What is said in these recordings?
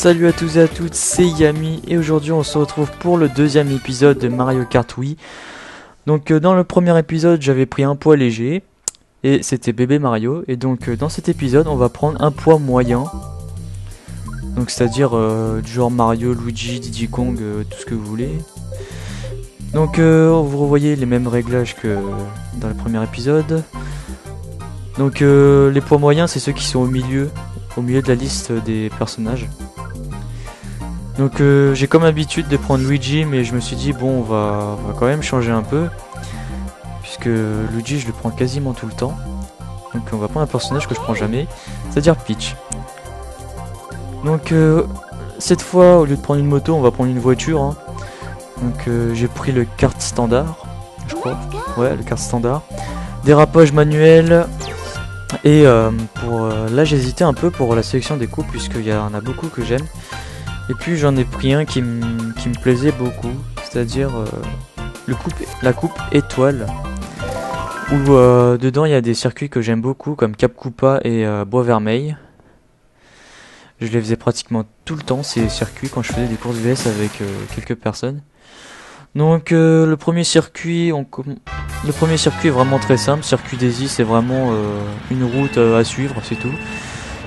Salut à tous et à toutes, c'est Yami et aujourd'hui on se retrouve pour le deuxième épisode de Mario Kart Wii. Donc dans le premier épisode j'avais pris un poids léger et c'était bébé Mario, et donc dans cet épisode on va prendre un poids moyen. Donc c'est à dire du genre Mario, Luigi, Diddy Kong, tout ce que vous voulez. Donc vous revoyez les mêmes réglages que dans le premier épisode. Donc les poids moyens c'est ceux qui sont au milieu de la liste des personnages. Donc j'ai comme habitude de prendre Luigi, mais je me suis dit bon on va quand même changer un peu, puisque Luigi je le prends quasiment tout le temps. Donc on va prendre un personnage que je prends jamais, c'est-à-dire Peach. Donc cette fois au lieu de prendre une moto on va prendre une voiture, hein. Donc j'ai pris le kart standard, je crois. Ouais, le kart standard. Dérapage manuel. Et là j'ai hésité un peu pour la sélection des coupes, puisqu'il y en a beaucoup que j'aime. Et puis j'en ai pris un qui me plaisait beaucoup, c'est-à-dire la coupe étoile, où dedans il y a des circuits que j'aime beaucoup comme Cap Koopa et Bois Vermeil. Je les faisais pratiquement tout le temps ces circuits quand je faisais des courses VS avec quelques personnes. Donc le premier circuit est vraiment très simple. Circuit Daisy, c'est vraiment une route à suivre, c'est tout.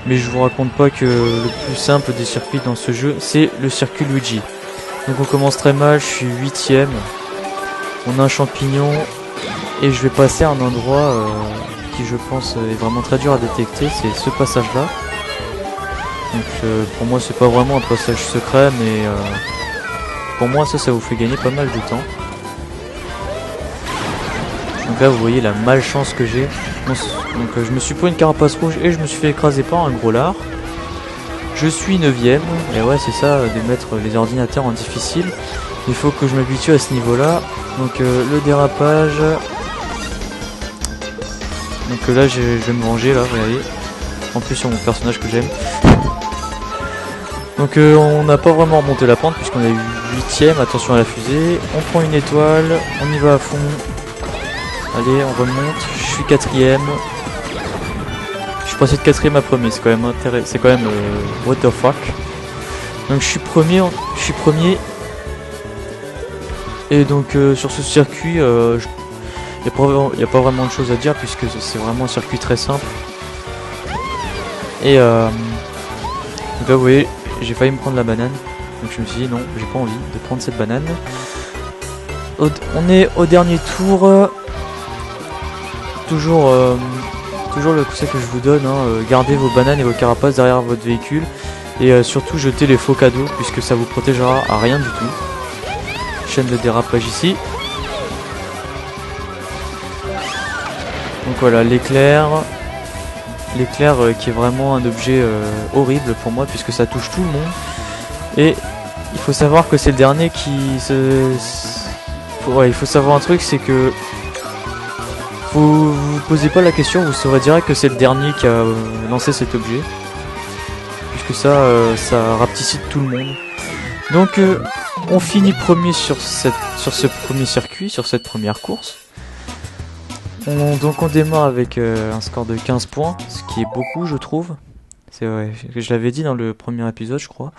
Mais je vous raconte pas que le plus simple des circuits dans ce jeu, c'est le circuit Luigi. Donc on commence très mal, je suis 8ème. On a un champignon et je vais passer à un endroit qui je pense est vraiment très dur à détecter, c'est ce passage là. Donc pour moi c'est pas vraiment un passage secret, mais pour moi ça vous fait gagner pas mal de temps. Donc là vous voyez la malchance que j'ai. Donc je me suis pris une carapace rouge et je me suis fait écraser par un gros lard. Je suis 9ème, et ouais c'est ça de mettre les ordinateurs en difficile. Il faut que je m'habitue à ce niveau là. Donc le dérapage. Donc là je vais me venger là, regardez. En plus sur mon personnage que j'aime. Donc on n'a pas vraiment remonté la pente puisqu'on a eu 8ème, attention à la fusée. On prend une étoile, on y va à fond. Allez, on remonte, je suis 4ème. Je suis passé de 4ème à premier, c'est quand même intéressant, c'est quand même what the fuck. Donc je suis premier. Et donc sur ce circuit, il n'y a pas vraiment de choses à dire puisque c'est vraiment un circuit très simple. Et donc là vous voyez, j'ai failli me prendre la banane. Donc je me suis dit non, j'ai pas envie de prendre cette banane. On est au dernier tour. Toujours le conseil que je vous donne, hein, gardez vos bananes et vos carapaces derrière votre véhicule. Et surtout jetez les faux cadeaux puisque ça vous protégera à rien du tout. Chaîne de dérapage ici. Donc voilà l'éclair. L'éclair qui est vraiment un objet horrible pour moi puisque ça touche tout le monde. Et il faut savoir que c'est le dernier qui ouais, il faut savoir un truc, c'est que vous posez pas la question, vous saurez direct que c'est le dernier qui a lancé cet objet. Puisque ça rapetissite tout le monde. Donc on finit premier sur ce premier circuit, sur cette première course. Donc on démarre avec un score de 15 points, ce qui est beaucoup je trouve. C'est vrai, je l'avais dit dans le premier épisode je crois.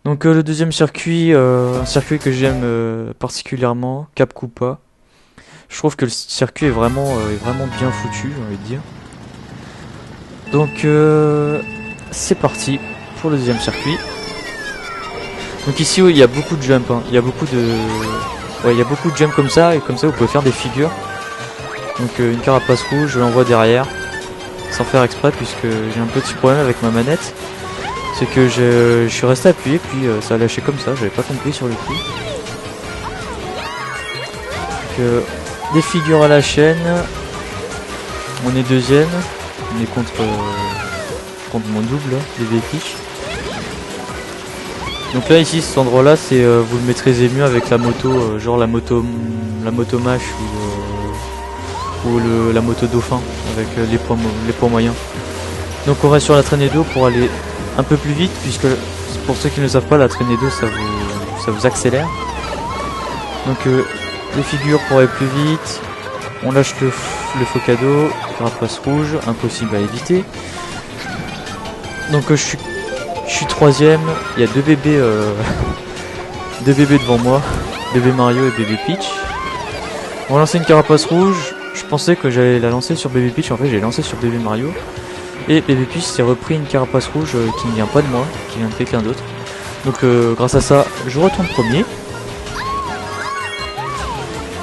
Donc le deuxième circuit, un circuit que j'aime particulièrement, Cap Koopa. Je trouve que le circuit est vraiment bien foutu, j'ai envie de dire. Donc c'est parti pour le deuxième circuit. Donc ici il y a beaucoup de jumps, hein. Il y a beaucoup de jumps comme ça, et comme ça vous pouvez faire des figures. Donc une carapace rouge, je l'envoie derrière, sans faire exprès puisque j'ai un petit problème avec ma manette. C'est que je suis resté appuyé puis ça a lâché comme ça, j'avais pas compris sur le coup. Donc des figures à la chaîne. On est deuxième. On est contre mon double là, les véhicules. Donc là ici cet endroit là c'est vous le maîtrisez mieux avec la moto, genre la moto mâche ou la moto dauphin avec les poids moyens. Donc on reste sur la traînée d'eau pour aller un peu plus vite, puisque pour ceux qui ne le savent pas, la traînée d'eau ça vous accélère. Donc les figures pour aller plus vite. On lâche le faux cadeau, carapace rouge, impossible à éviter. Donc je suis troisième, il y a deux bébés, deux bébés devant moi, bébé Mario et bébé Peach. On va lancer une carapace rouge. Je pensais que j'allais la lancer sur bébé Peach, en fait j'ai lancé sur bébé Mario. Et bébé Peach s'est repris une carapace rouge qui ne vient pas de moi, qui vient de quelqu'un d'autre. Donc grâce à ça, je retourne premier.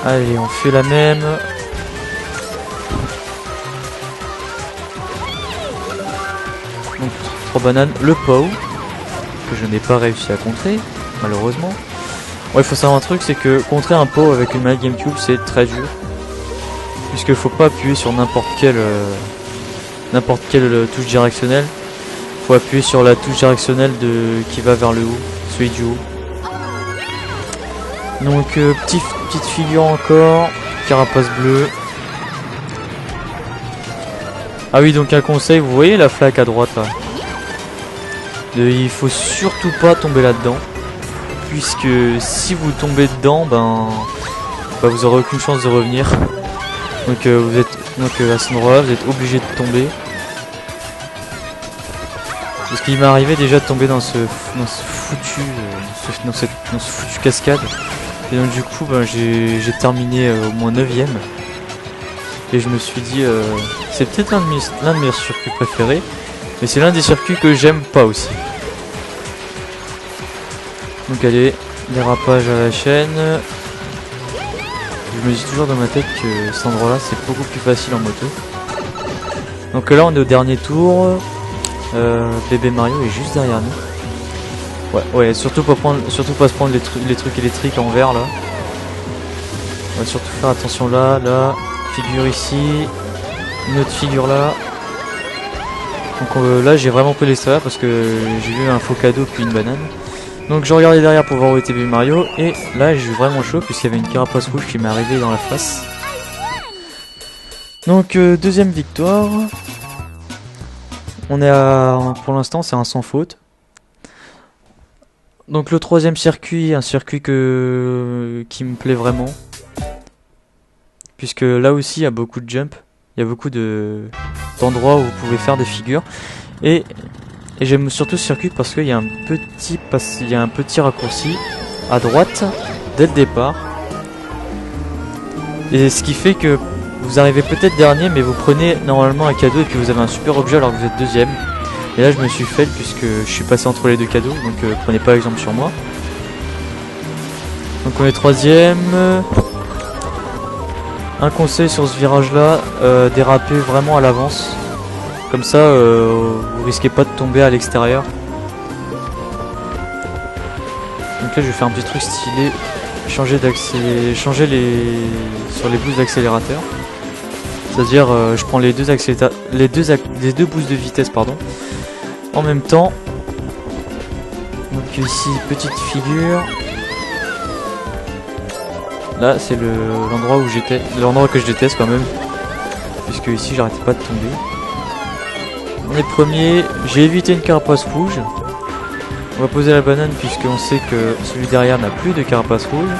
Allez, on fait la même. Donc 3 bananes, le POW, que je n'ai pas réussi à contrer, malheureusement. Ouais, il faut savoir un truc, c'est que contrer un POW avec une manette GameCube, c'est très dur. Puisqu'il faut pas appuyer sur n'importe quelle touche directionnelle. Faut appuyer sur la touche directionnelle qui va vers le haut, celui du haut. Donc petite figure encore, carapace bleue. Ah oui, donc un conseil, vous voyez la flaque à droite là, il faut surtout pas tomber là-dedans, puisque si vous tombez dedans, vous aurez aucune chance de revenir. Donc à ce endroit-là, vous êtes obligé de tomber. Parce qu'il m'est arrivé déjà de tomber dans cette foutue cascade. Et donc du coup j'ai terminé au moins 9ème. Et je me suis dit c'est peut-être l'un de mes circuits préférés. Mais c'est l'un des circuits que j'aime pas aussi. Donc allez, dérapage à la chaîne. Je me dis toujours dans ma tête que cet endroit là c'est beaucoup plus facile en moto. Donc là on est au dernier tour. Bébé Mario est juste derrière nous. Ouais, surtout pas se prendre les trucs électriques en vert là. On va surtout faire attention là, figure ici, une autre figure là. Donc là j'ai vraiment pris l'extérieur parce que j'ai vu un faux cadeau puis une banane. Donc je regardais derrière pour voir où était Bébé Mario et là j'ai eu vraiment chaud puisqu'il y avait une carapace rouge qui m'est arrivée dans la face. Donc deuxième victoire. On est pour l'instant c'est un sans faute. Donc le troisième circuit, un circuit qui me plaît vraiment. Puisque là aussi il y a beaucoup de jump. Il y a beaucoup d'endroits où vous pouvez faire des figures. Et j'aime surtout ce circuit parce qu'il y a un petit raccourci à droite dès le départ. Et ce qui fait que vous arrivez peut-être dernier, mais vous prenez normalement un cadeau et puis vous avez un super objet alors que vous êtes deuxième. Et là je me suis fait puisque je suis passé entre les deux cadeaux, donc prenez pas exemple sur moi. Donc on est troisième. Un conseil sur ce virage là, dérapez vraiment à l'avance. Comme ça vous risquez pas de tomber à l'extérieur. Donc là je vais faire un petit truc stylé, changer sur les boosts d'accélérateur. C'est-à-dire je prends les deux boosts de vitesse en même temps. Donc ici petite figure. Là c'est l'endroit que je déteste quand même. Puisque ici j'arrêtais pas de tomber. On est premier, j'ai évité une carapace rouge. On va poser la banane puisqu'on sait que celui derrière n'a plus de carapace rouge.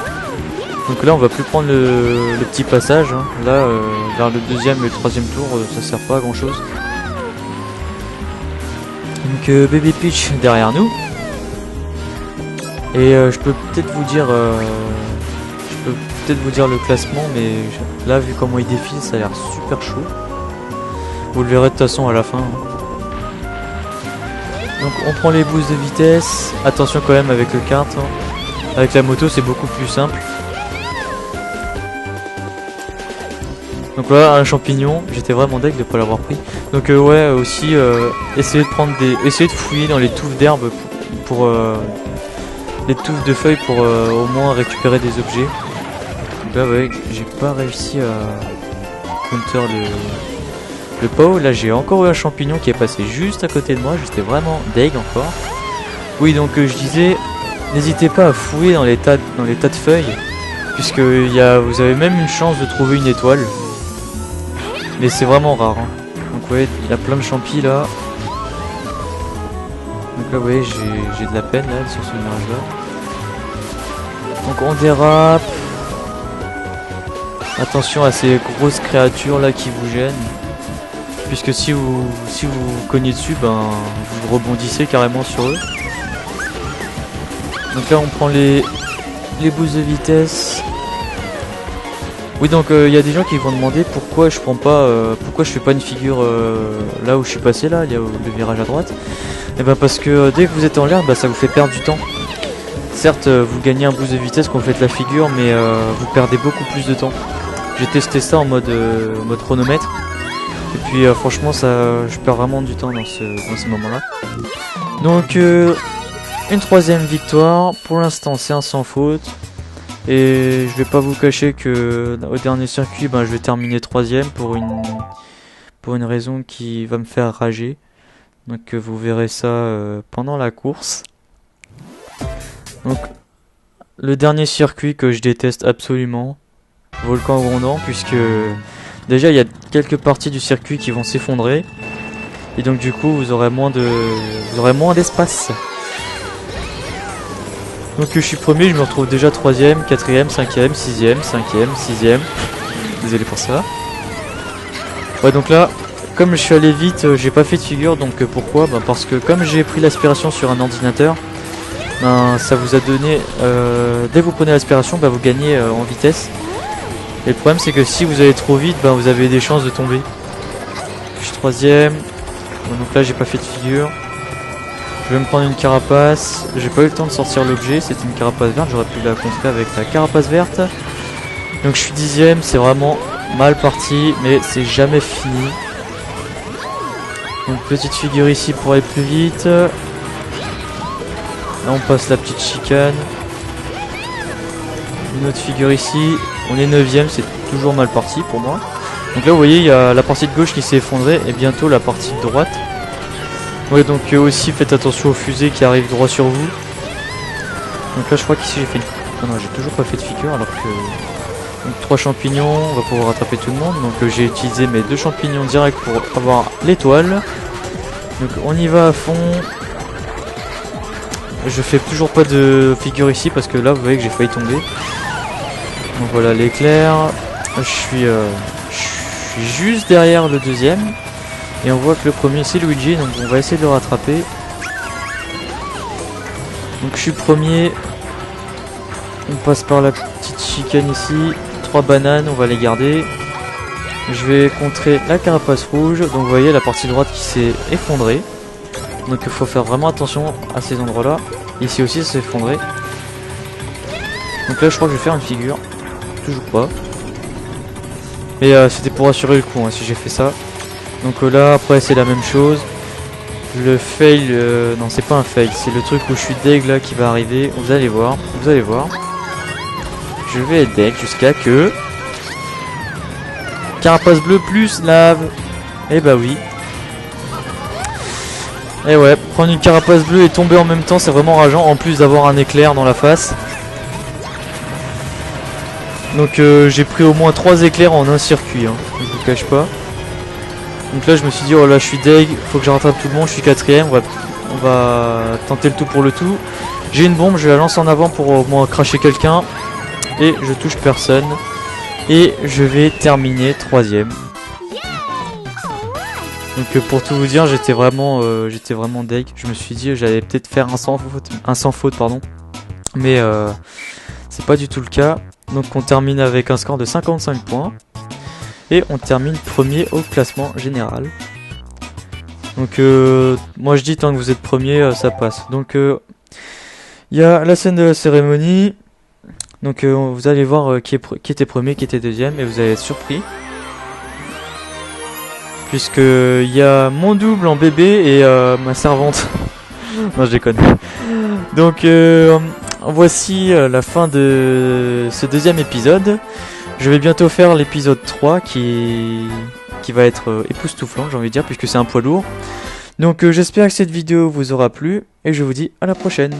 Donc là on va plus prendre le petit passage hein. Là vers le deuxième et le troisième tour ça sert pas à grand chose. Donc Bébé Peach derrière nous. Et je peux peut-être vous dire le classement, mais là vu comment il défile ça a l'air super chaud. Vous le verrez de toute façon à la fin hein. Donc on prend les boosts de vitesse. Attention quand même avec le kart hein. Avec la moto c'est beaucoup plus simple. Donc là un champignon, j'étais vraiment deg de ne pas l'avoir pris. Donc ouais aussi essayez de fouiller dans les touffes d'herbe pour les touffes de feuilles pour au moins récupérer des objets. Donc là ouais j'ai pas réussi à counter le POW. Là j'ai encore eu un champignon qui est passé juste à côté de moi, j'étais vraiment deg encore. Oui donc je disais n'hésitez pas à fouiller dans les tas de feuilles. Puisque vous avez même une chance de trouver une étoile. Mais c'est vraiment rare hein. Donc ouais il y a plein de champis là. Donc là vous voyez j'ai de la peine là sur ce virage là. Donc on dérape. Attention à ces grosses créatures là qui vous gênent. puisque si vous cognez dessus, ben vous rebondissez carrément sur eux. Donc là on prend les boosts de vitesse. Oui, donc il y a des gens qui vont demander pourquoi je prends pas, pourquoi je fais pas une figure là où je suis passé, là il y a le virage à droite. Et ben parce que dès que vous êtes en l'air, bah, ça vous fait perdre du temps. Certes, vous gagnez un boost de vitesse quand vous faites la figure, mais vous perdez beaucoup plus de temps. J'ai testé ça en mode chronomètre. Et puis franchement, je perds vraiment du temps dans ces moments-là. Donc une troisième victoire. Pour l'instant, c'est un sans faute. Et je vais pas vous cacher que au dernier circuit, ben, je vais terminer troisième pour une raison qui va me faire rager. Donc vous verrez ça pendant la course. Donc le dernier circuit que je déteste absolument, Volcan Grondant, puisque déjà il y a quelques parties du circuit qui vont s'effondrer. Et donc du coup vous aurez moins d'espace. Donc je suis premier, je me retrouve déjà 3ème, 4ème, 5ème, 6ème, 5ème, 6ème. Désolé pour ça. Ouais, donc là, comme je suis allé vite, j'ai pas fait de figure. Donc pourquoi? Bah parce que comme j'ai pris l'aspiration sur un ordinateur, ben, ça vous a donné... dès que vous prenez l'aspiration, bah, vous gagnez en vitesse. Et le problème c'est que si vous allez trop vite, bah, vous avez des chances de tomber. Je suis 3ème. Bon, donc là j'ai pas fait de figure. Je vais me prendre une carapace. J'ai pas eu le temps de sortir l'objet. C'était une carapace verte. J'aurais pu la contrer avec la carapace verte. Donc je suis 10ème. C'est vraiment mal parti. Mais c'est jamais fini. Donc petite figure ici pour aller plus vite. Là on passe la petite chicane. Une autre figure ici. On est 9ème. C'est toujours mal parti pour moi. Donc là vous voyez il y a la partie de gauche qui s'est effondrée. Et bientôt la partie de droite. Ouais, donc aussi faites attention aux fusées qui arrivent droit sur vous. Donc là je crois qu'ici j'ai fait une... Ah non, j'ai toujours pas fait de figure alors que... Donc 3 champignons, on va pouvoir attraper tout le monde. Donc j'ai utilisé mes 2 champignons direct pour avoir l'étoile. Donc on y va à fond. Je fais toujours pas de figure ici parce que là vous voyez que j'ai failli tomber. Donc voilà l'éclair. Je suis juste derrière le deuxième. Et on voit que le premier c'est Luigi, donc on va essayer de le rattraper. Donc je suis premier. On passe par la petite chicane ici. 3 bananes, on va les garder. Je vais contrer la carapace rouge. Donc vous voyez la partie droite qui s'est effondrée. Donc il faut faire vraiment attention à ces endroits là. Ici aussi ça s'est effondré. Donc là je crois que je vais faire une figure. Toujours pas. Mais c'était pour assurer le coup hein, si j'ai fait ça. Donc là après c'est la même chose. Le fail, non c'est pas un fail, c'est le truc où je suis deg là qui va arriver. Vous allez voir, vous allez voir. Je vais être deg jusqu'à que... Carapace bleue plus lave. Et bah oui. Et ouais, prendre une carapace bleue et tomber en même temps c'est vraiment rageant. En plus d'avoir un éclair dans la face. Donc j'ai pris au moins 3 éclairs en un circuit, hein. Je vous cache pas. Donc là je me suis dit oh là je suis deg, faut que je rattrape tout le monde, je suis 4ème, on va tenter le tout pour le tout. J'ai une bombe, je la lance en avant pour au moins cracher quelqu'un. Et je touche personne. Et je vais terminer 3ème. Donc pour tout vous dire j'étais vraiment deg. Je me suis dit j'allais peut-être faire un sans faute pardon. Mais c'est pas du tout le cas. Donc on termine avec un score de 55 points. Et on termine premier au classement général. Donc moi je dis tant que vous êtes premier ça passe. Donc il y a la scène de la cérémonie. Donc vous allez voir qui était premier, qui était deuxième. Et vous allez être surpris. Puisque il y a mon double en bébé et ma servante. Non je déconne. Donc voici la fin de ce deuxième épisode. Je vais bientôt faire l'épisode 3 qui va être époustouflant, j'ai envie de dire, puisque c'est un poids lourd. Donc j'espère que cette vidéo vous aura plu et je vous dis à la prochaine.